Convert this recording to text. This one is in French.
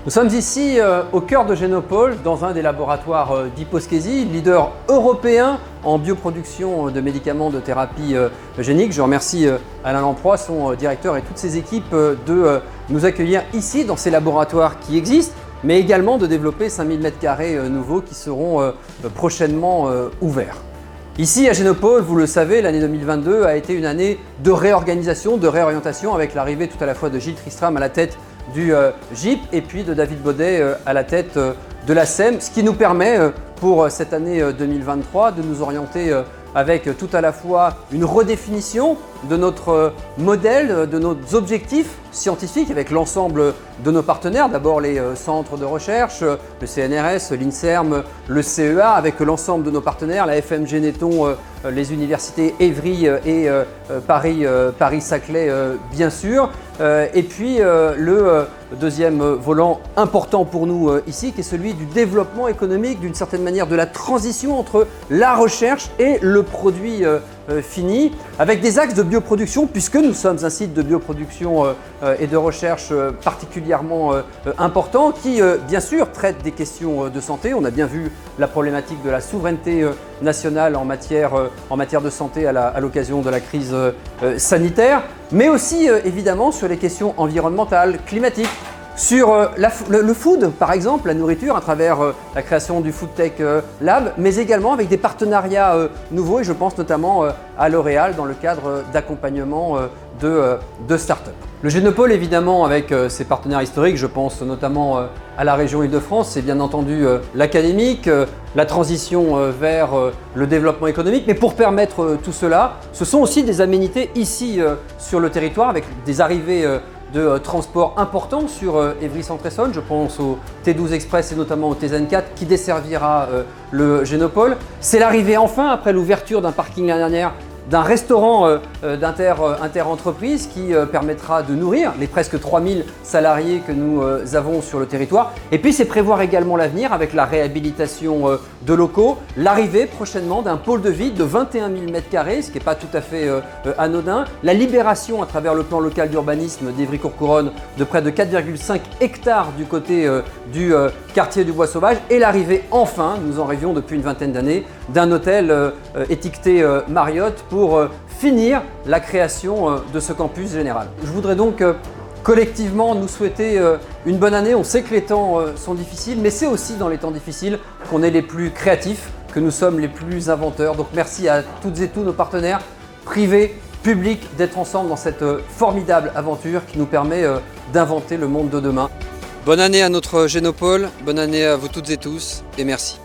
Nous sommes ici au cœur de Génopole, dans un des laboratoires d'Hyposchésie, leader européen en bioproduction de médicaments de thérapie génique. Je remercie Alain Lamproie, son directeur et toutes ses équipes de nous accueillir ici dans ces laboratoires qui existent, mais également de développer 5000 m² nouveaux qui seront prochainement ouverts. Ici à Génopole, vous le savez, l'année 2022 a été une année de réorganisation, de réorientation avec l'arrivée tout à la fois de Gilles Tristram à la tête du GIP et puis de David Baudet à la tête de la SEM, ce qui nous permet pour cette année 2023 de nous orienter avec tout à la fois une redéfinition de notre modèle, de nos objectifs scientifiques avec l'ensemble de nos partenaires, d'abord les centres de recherche, le CNRS, l'INSERM, le CEA, avec l'ensemble de nos partenaires, la FMG Neton, les universités Évry et Paris-Saclay bien sûr, et puis le deuxième volant important pour nous ici qui est celui du développement économique, d'une certaine manière de la transition entre la recherche et le produit fini, avec des axes de bioproduction puisque nous sommes un site de bioproduction et de recherche particulièrement important qui bien sûr traite des questions de santé. On a bien vu la problématique de la souveraineté nationale en matière de santé à l'occasion de la crise sanitaire, mais aussi évidemment sur les questions environnementales, climatiques, sur le food par exemple, la nourriture à travers la création du Food Tech Lab, mais également avec des partenariats nouveaux et je pense notamment à L'Oréal dans le cadre d'accompagnement de start-up. Le Génopole évidemment avec ses partenaires historiques, je pense notamment à la région Île-de-France, c'est bien entendu l'académique, la transition vers le développement économique, mais pour permettre tout cela, ce sont aussi des aménités ici sur le territoire avec des arrivées de transport important sur Évry-Centre-Essonne. Je pense au T12 Express et notamment au TZN4 qui desservira le Génopole. C'est l'arrivée enfin, après l'ouverture d'un parking l'année dernière, d'un restaurant inter-entreprise qui permettra de nourrir les presque 3000 salariés que nous avons sur le territoire. Et puis c'est prévoir également l'avenir avec la réhabilitation de locaux, l'arrivée prochainement d'un pôle de vie de 21 000 m², ce qui n'est pas tout à fait anodin, la libération à travers le plan local d'urbanisme d'Évry-Courcouronnes de près de 4,5 hectares du côté du quartier du Bois Sauvage et l'arrivée enfin, nous en rêvions depuis une vingtaine d'années, d'un hôtel étiqueté Marriott pour finir la création de ce campus général. Je voudrais donc collectivement nous souhaiter une bonne année. On sait que les temps sont difficiles, mais c'est aussi dans les temps difficiles qu'on est les plus créatifs, que nous sommes les plus inventeurs. Donc merci à toutes et tous nos partenaires privés, publics, d'être ensemble dans cette formidable aventure qui nous permet d'inventer le monde de demain. Bonne année à notre Génopole, bonne année à vous toutes et tous et merci.